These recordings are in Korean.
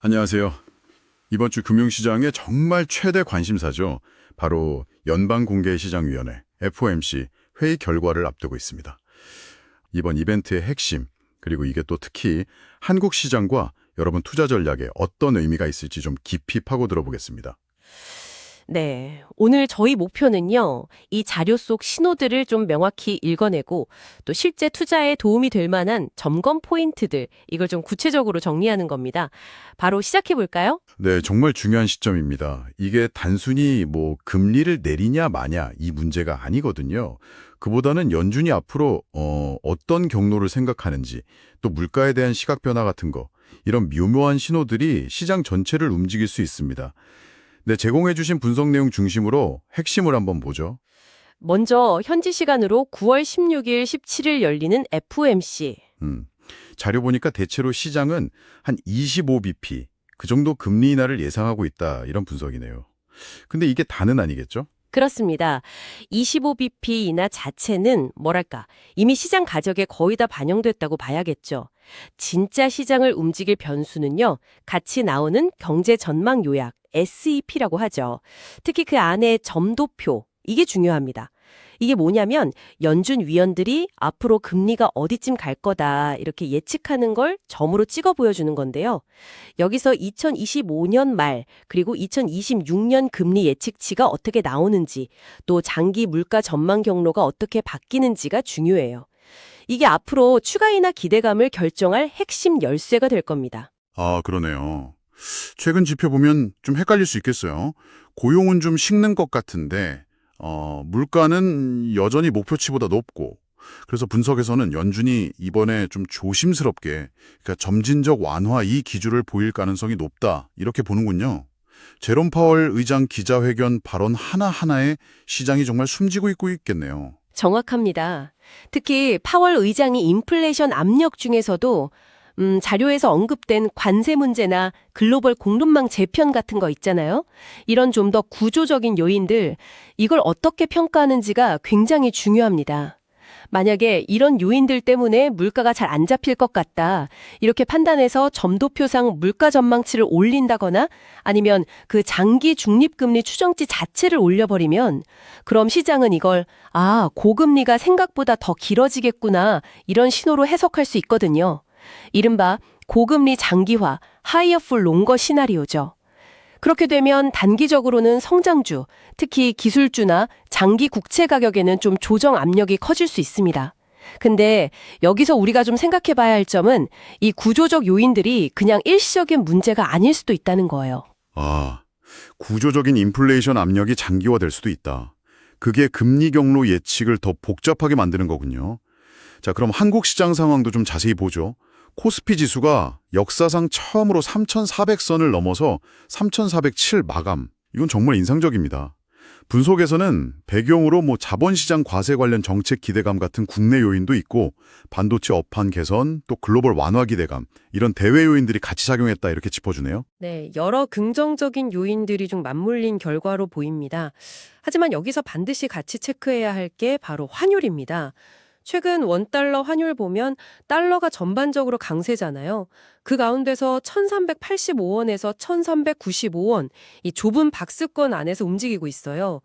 안녕하세요. 이번 주 금융시장의 정말 최대 관심사죠. 바로 연방공개시장위원회 FOMC 회의 결과를 앞두고 있습니다. 이번 이벤트의 핵심, 그리고 이게 또 특히 한국 시장과 여러분 투자 전략에 어떤 의미가 있을지 좀 깊이 파고들어 보겠습니다. 네. 오늘 저희 목표는요, 이 자료 속 신호들을 좀 명확히 읽어내고 또 실제 투자에 도움이 될 만한 점검 포인트들, 이걸 좀 구체적으로 정리하는 겁니다. 바로 시작해 볼까요? 네, 정말 중요한 시점입니다. 이게 단순히 금리를 내리냐 마냐 이 문제가 아니거든요. 그보다는 연준이 앞으로 어떤 경로를 생각하는지, 또 물가에 대한 시각 변화 같은 거, 이런 미묘한 신호들이 시장 전체를 움직일 수 있습니다. 네, 제공해 주신 분석 내용 중심으로 핵심을 한번 보죠. 먼저 현지 시간으로 9월 16일, 17일 열리는 FOMC. 음, 자료 보니까 대체로 시장은 한 25bp, 그 정도 금리 인하를 예상하고 있다, 이런 분석이네요. 근데 이게 다는 아니겠죠? 그렇습니다. 25bp 인하 자체는 뭐랄까, 이미 시장 가격에 거의 다 반영됐다고 봐야겠죠. 진짜 시장을 움직일 변수는요, 같이 나오는 경제 전망 요약, SEP라고 하죠. 특히 그 안에 점도표, 이게 중요합니다. 이게 뭐냐면 연준 위원들이 앞으로 금리가 어디쯤 갈 거다 이렇게 예측하는 걸 점으로 찍어 보여주는 건데요. 여기서 2025년 말 그리고 2026년 금리 예측치가 어떻게 나오는지 또 장기 물가 전망 경로가 어떻게 바뀌는지가 중요해요. 이게 앞으로 추가 인하 기대감을 결정할 핵심 열쇠가 될 겁니다. 아, 그러네요. 최근 지표 보면 좀 헷갈릴 수 있겠어요. 고용은 좀 식는 것 같은데, 물가는 여전히 목표치보다 높고, 그래서 분석에서는 연준이 이번에 좀 조심스럽게, 그러니까 점진적 완화 이 기조를 보일 가능성이 높다, 이렇게 보는군요. 제롬 파월 의장 기자회견 발언 하나하나에 시장이 정말 숨지고 있겠네요. 정확합니다. 특히 파월 의장이 인플레이션 압력 중에서도 자료에서 언급된 관세 문제나 글로벌 공급망 재편 같은 거 있잖아요. 이런 좀 더 구조적인 요인들, 이걸 어떻게 평가하는지가 굉장히 중요합니다. 만약에 이런 요인들 때문에 물가가 잘 안 잡힐 것 같다, 이렇게 판단해서 점도표상 물가 전망치를 올린다거나 아니면 그 장기 중립금리 추정치 자체를 올려버리면 그럼 시장은 이걸 고금리가 생각보다 더 길어지겠구나, 이런 신호로 해석할 수 있거든요. 이른바 고금리 장기화, 하이어 풀 롱거 시나리오죠. 그렇게 되면 단기적으로는 성장주, 특히 기술주나 장기 국채 가격에는 좀 조정 압력이 커질 수 있습니다. 근데 여기서 우리가 좀 생각해 봐야 할 점은 이 구조적 요인들이 그냥 일시적인 문제가 아닐 수도 있다는 거예요. 아, 구조적인 인플레이션 압력이 장기화될 수도 있다. 그게 금리 경로 예측을 더 복잡하게 만드는 거군요. 자, 그럼 한국 시장 상황도 좀 자세히 보죠. 코스피 지수가 역사상 처음으로 3,400선을 넘어서 3,407 마감. 이건 정말 인상적입니다. 분석에서는 배경으로 자본시장 과세 관련 정책 기대감 같은 국내 요인도 있고 반도체 업황 개선, 또 글로벌 완화 기대감, 이런 대외 요인들이 같이 작용했다 이렇게 짚어주네요. 네, 여러 긍정적인 요인들이 좀 맞물린 결과로 보입니다. 하지만 여기서 반드시 같이 체크해야 할 게 바로 환율입니다. 최근 원달러 환율 보면 달러가 전반적으로 강세잖아요. 그 가운데서 1385원에서 1395원, 이 좁은 박스권 안에서 움직이고 있어요.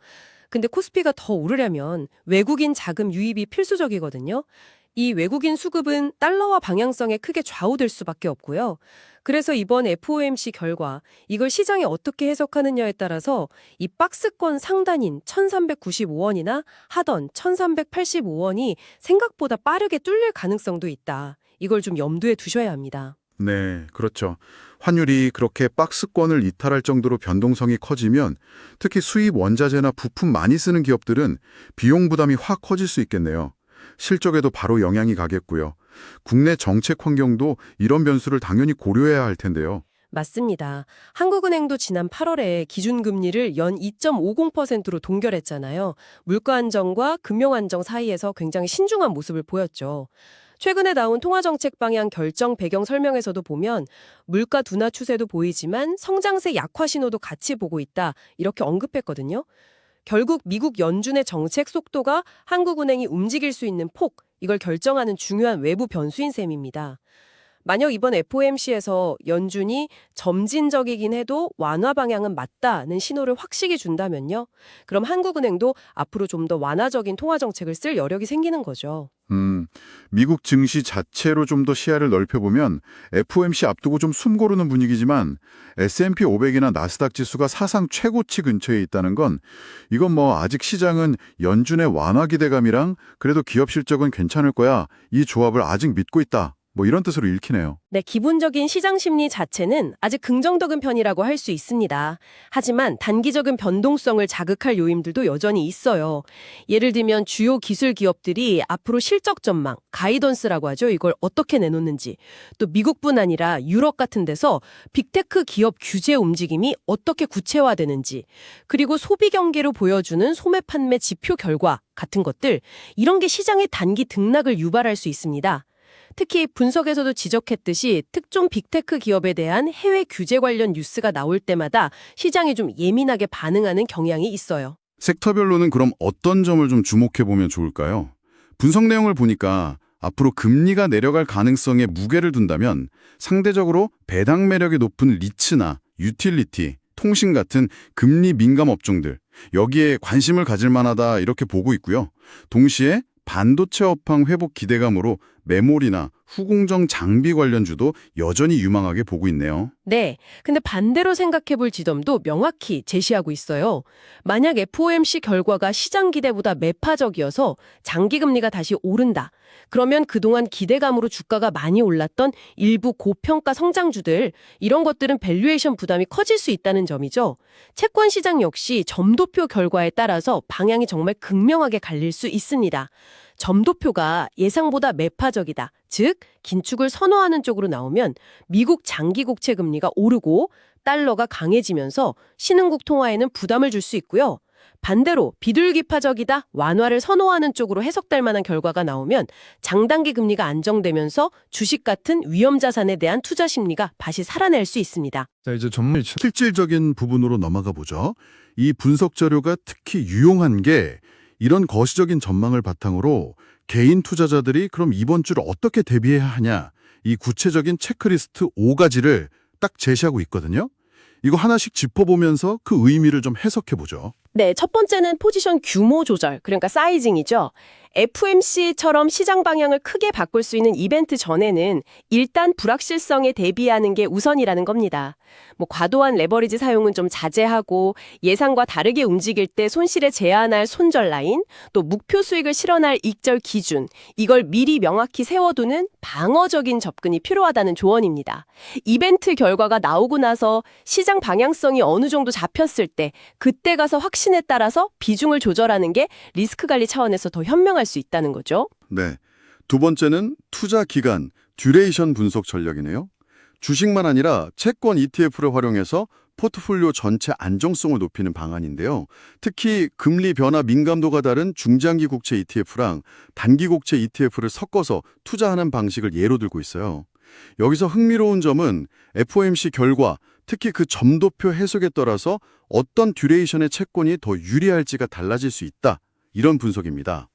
근데 코스피가 더 오르려면 외국인 자금 유입이 필수적이거든요. 이 외국인 수급은 달러와 방향성에 크게 좌우될 수밖에 없고요. 그래서 이번 FOMC 결과 이걸 시장이 어떻게 해석하느냐에 따라서 이 박스권 상단인 1395원이나 하던 1385원이 생각보다 빠르게 뚫릴 가능성도 있다. 이걸 좀 염두에 두셔야 합니다. 네, 그렇죠. 환율이 그렇게 박스권을 이탈할 정도로 변동성이 커지면 특히 수입 원자재나 부품 많이 쓰는 기업들은 비용 부담이 확 커질 수 있겠네요. 실적에도 바로 영향이 가겠고요. 국내 정책 환경도 이런 변수를 당연히 고려해야 할 텐데요. 맞습니다. 한국은행도 지난 8월에 기준금리를 연 2.50%로 동결했잖아요. 물가 안정과 금융 안정 사이에서 굉장히 신중한 모습을 보였죠. 최근에 나온 통화정책 방향 결정 배경 설명에서도 보면 물가 둔화 추세도 보이지만 성장세 약화 신호도 같이 보고 있다, 이렇게 언급했거든요. 결국 미국 연준의 정책 속도가 한국은행이 움직일 수 있는 폭, 이걸 결정하는 중요한 외부 변수인 셈입니다. 만약 이번 FOMC에서 연준이 점진적이긴 해도 완화 방향은 맞다는 신호를 확실히 준다면요. 그럼 한국은행도 앞으로 좀 더 완화적인 통화 정책을 쓸 여력이 생기는 거죠. 미국 증시 자체로 좀 더 시야를 넓혀보면 FOMC 앞두고 좀 숨고르는 분위기지만 S&P 500이나 나스닥 지수가 사상 최고치 근처에 있다는 건 이건 뭐 아직 시장은 연준의 완화 기대감이랑 그래도 기업 실적은 괜찮을 거야. 이 조합을 아직 믿고 있다. 뭐 이런 뜻으로 읽히네요. 네, 기본적인 시장 심리 자체는 아직 긍정적인 편이라고 할 수 있습니다. 하지만 단기적인 변동성을 자극할 요인들도 여전히 있어요. 예를 들면 주요 기술 기업들이 앞으로 실적 전망, 가이던스라고 하죠. 이걸 어떻게 내놓는지, 또 미국뿐 아니라 유럽 같은 데서 빅테크 기업 규제 움직임이 어떻게 구체화되는지, 그리고 소비 경계로 보여주는 소매 판매 지표 결과 같은 것들, 이런 게 시장의 단기 등락을 유발할 수 있습니다. 특히 분석에서도 지적했듯이 특정 빅테크 기업에 대한 해외 규제 관련 뉴스가 나올 때마다 시장이 좀 예민하게 반응하는 경향이 있어요. 섹터별로는 그럼 어떤 점을 좀 주목해 보면 좋을까요? 분석 내용을 보니까 앞으로 금리가 내려갈 가능성에 무게를 둔다면 상대적으로 배당 매력이 높은 리츠나 유틸리티, 통신 같은 금리 민감 업종들, 여기에 관심을 가질 만하다 이렇게 보고 있고요. 동시에 반도체 업황 회복 기대감으로 메모리나 후공정 장비 관련주도 여전히 유망하게 보고 있네요. 네, 근데 반대로 생각해 볼 지점도 명확히 제시하고 있어요. 만약 FOMC 결과가 시장 기대보다 매파적이어서 장기금리가 다시 오른다. 그러면 그동안 기대감으로 주가가 많이 올랐던 일부 고평가 성장주들, 이런 것들은 밸류에이션 부담이 커질 수 있다는 점이죠. 채권 시장 역시 점도표 결과에 따라서 방향이 정말 극명하게 갈릴 수 있습니다. 점도표가 예상보다 매파적이다. 즉, 긴축을 선호하는 쪽으로 나오면 미국 장기 국채 금리가 오르고 달러가 강해지면서 신흥국 통화에는 부담을 줄 수 있고요. 반대로 비둘기파적이다, 완화를 선호하는 쪽으로 해석될 만한 결과가 나오면 장단기 금리가 안정되면서 주식 같은 위험 자산에 대한 투자 심리가 다시 살아날 수 있습니다. 자, 이제 전문 실질적인 부분으로 넘어가 보죠. 이 분석 자료가 특히 유용한 게 이런 거시적인 전망을 바탕으로 개인 투자자들이 그럼 이번 주를 어떻게 대비해야 하냐, 이 구체적인 체크리스트 5가지를 딱 제시하고 있거든요. 이거 하나씩 짚어보면서 그 의미를 좀 해석해보죠. 네, 첫 번째는 포지션 규모 조절, 그러니까 사이징이죠. FOMC처럼 시장 방향을 크게 바꿀 수 있는 이벤트 전에는 일단 불확실성에 대비하는 게 우선이라는 겁니다. 과도한 레버리지 사용은 좀 자제하고 예상과 다르게 움직일 때 손실에 제한할 손절 라인, 또 목표 수익을 실현할 익절 기준, 이걸 미리 명확히 세워두는 방어적인 접근이 필요하다는 조언입니다. 이벤트 결과가 나오고 나서 시장 방향성이 어느 정도 잡혔을 때 그때 가서 확신에 따라서 비중을 조절하는 게 리스크 관리 차원에서 더 현명할 수 있다는 거죠. 네. 두 번째는 투자 기간, 듀레이션 분석 전략이네요. 주식만 아니라 채권 ETF를 활용해서 포트폴리오 전체 안정성을 높이는 방안인데요. 특히 금리 변화 민감도가 다른 중장기 국채 ETF랑 단기 국채 ETF를 섞어서 투자하는 방식을 예로 들고 있어요. 여기서 흥미로운 점은 FOMC 결과, 특히 그 점도표 해석에 따라서 어떤 듀레이션의 채권이 더 유리할지가 달라질 수 있다. 이런 분석입니다.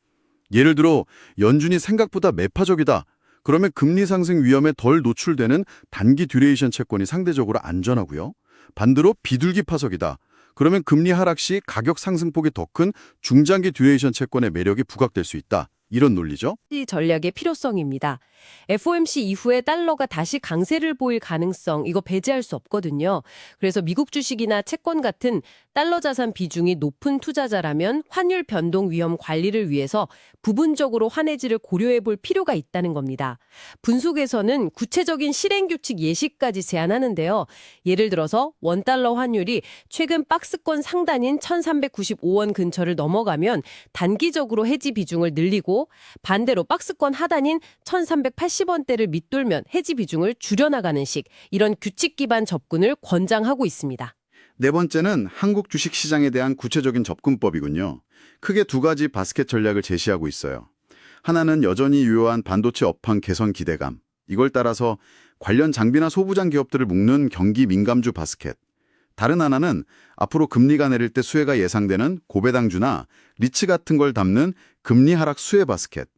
예를 들어 연준이 생각보다 매파적이다. 그러면 금리 상승 위험에 덜 노출되는 단기 듀레이션 채권이 상대적으로 안전하고요. 반대로 비둘기 파석이다. 그러면 금리 하락 시 가격 상승폭이 더 큰 중장기 듀레이션 채권의 매력이 부각될 수 있다. 이런 논리죠. 이 전략의 필요성입니다. FOMC 이후에 달러가 다시 강세를 보일 가능성, 이거 배제할 수 없거든요. 그래서 미국 주식이나 채권 같은 달러 자산 비중이 높은 투자자라면 환율 변동 위험 관리를 위해서 부분적으로 환해지를 고려해 볼 필요가 있다는 겁니다. 분석에서는 구체적인 실행 규칙 예시까지 제안하는데요. 예를 들어서 원달러 환율이 최근 박스권 상단인 1395원 근처를 넘어가면 단기적으로 해지 비중을 늘리고, 반대로 박스권 하단인 1380원대를 밑돌면 해지 비중을 줄여나가는 식, 이런 규칙 기반 접근을 권장하고 있습니다. 네 번째는 한국 주식시장에 대한 구체적인 접근법이군요. 크게 두 가지 바스켓 전략을 제시하고 있어요. 하나는 여전히 유효한 반도체 업황 개선 기대감. 이걸 따라서 관련 장비나 소부장 기업들을 묶는 경기 민감주 바스켓. 다른 하나는 앞으로 금리가 내릴 때 수혜가 예상되는 고배당주나 리츠 같은 걸 담는 금리 하락 수혜 바스켓.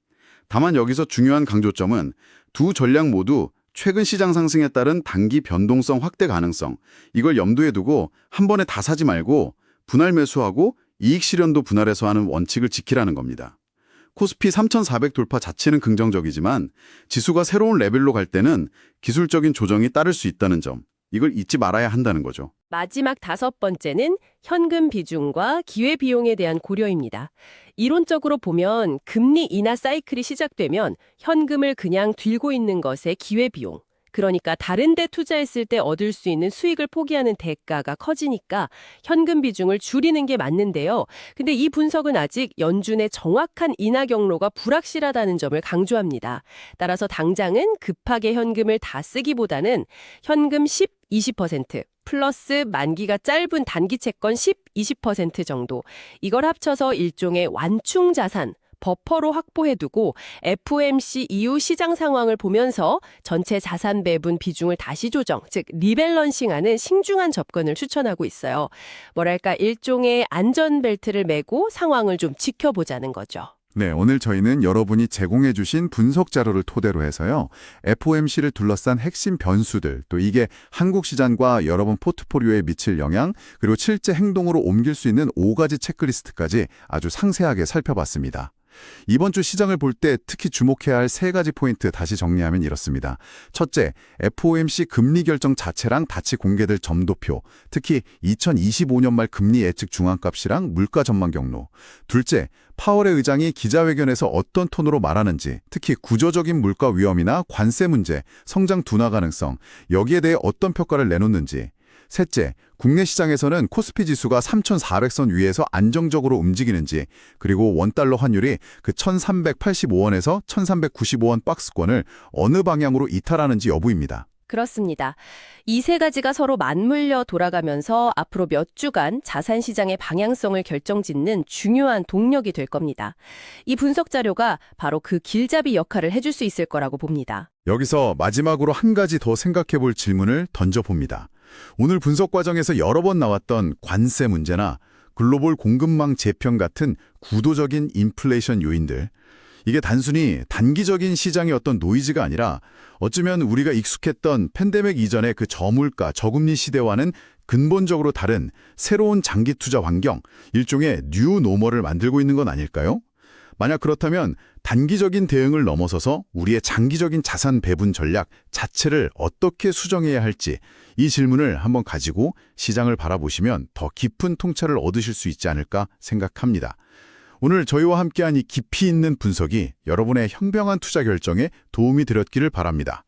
다만 여기서 중요한 강조점은 두 전략 모두 최근 시장 상승에 따른 단기 변동성 확대 가능성, 이걸 염두에 두고 한 번에 다 사지 말고 분할 매수하고 이익 실현도 분할해서 하는 원칙을 지키라는 겁니다. 코스피 3,400 돌파 자체는 긍정적이지만 지수가 새로운 레벨로 갈 때는 기술적인 조정이 따를 수 있다는 점, 이걸 잊지 말아야 한다는 거죠. 마지막 5번째는 현금 비중과 기회비용에 대한 고려입니다. 이론적으로 보면 금리 인하 사이클이 시작되면 현금을 그냥 들고 있는 것의 기회비용, 그러니까 다른 데 투자했을 때 얻을 수 있는 수익을 포기하는 대가가 커지니까 현금 비중을 줄이는 게 맞는데요. 근데 이 분석은 아직 연준의 정확한 인하 경로가 불확실하다는 점을 강조합니다. 따라서 당장은 급하게 현금을 다 쓰기보다는 현금 10, 20% 플러스 만기가 짧은 단기 채권 10, 20% 정도, 이걸 합쳐서 일종의 완충 자산, 버퍼로 확보해두고 FOMC 이후 시장 상황을 보면서 전체 자산 배분 비중을 다시 조정, 즉 리밸런싱하는 신중한 접근을 추천하고 있어요. 뭐랄까 일종의 안전벨트를 메고 상황을 좀 지켜보자는 거죠. 네, 오늘 저희는 여러분이 제공해 주신 분석 자료를 토대로 해서요. FOMC를 둘러싼 핵심 변수들, 또 이게 한국 시장과 여러분 포트폴리오에 미칠 영향, 그리고 실제 행동으로 옮길 수 있는 5가지 체크리스트까지 아주 상세하게 살펴봤습니다. 이번 주 시장을 볼 때 특히 주목해야 할 3가지 포인트 다시 정리하면 이렇습니다. 첫째, FOMC 금리 결정 자체랑 같이 공개될 점도표, 특히 2025년 말 금리 예측 중앙값이랑 물가 전망 경로. 둘째, 파월의 의장이 기자회견에서 어떤 톤으로 말하는지, 특히 구조적인 물가 위험이나 관세 문제, 성장 둔화 가능성, 여기에 대해 어떤 평가를 내놓는지. 셋째, 국내 시장에서는 코스피 지수가 3,400선 위에서 안정적으로 움직이는지, 그리고 원달러 환율이 그 1,385원에서 1,395원 박스권을 어느 방향으로 이탈하는지 여부입니다. 그렇습니다. 이 3가지가 서로 맞물려 돌아가면서 앞으로 몇 주간 자산 시장의 방향성을 결정짓는 중요한 동력이 될 겁니다. 이 분석 자료가 바로 그 길잡이 역할을 해줄 수 있을 거라고 봅니다. 여기서 마지막으로 한 가지 더 생각해 볼 질문을 던져봅니다. 오늘 분석 과정에서 여러 번 나왔던 관세 문제나 글로벌 공급망 재편 같은 구도적인 인플레이션 요인들, 이게 단순히 단기적인 시장의 어떤 노이즈가 아니라 어쩌면 우리가 익숙했던 팬데믹 이전의 그 저물가, 저금리 시대와는 근본적으로 다른 새로운 장기 투자 환경, 일종의 뉴 노멀을 만들고 있는 건 아닐까요? 만약 그렇다면 단기적인 대응을 넘어서서 우리의 장기적인 자산 배분 전략 자체를 어떻게 수정해야 할지, 이 질문을 한번 가지고 시장을 바라보시면 더 깊은 통찰을 얻으실 수 있지 않을까 생각합니다. 오늘 저희와 함께한 이 깊이 있는 분석이 여러분의 현명한 투자 결정에 도움이 되었기를 바랍니다.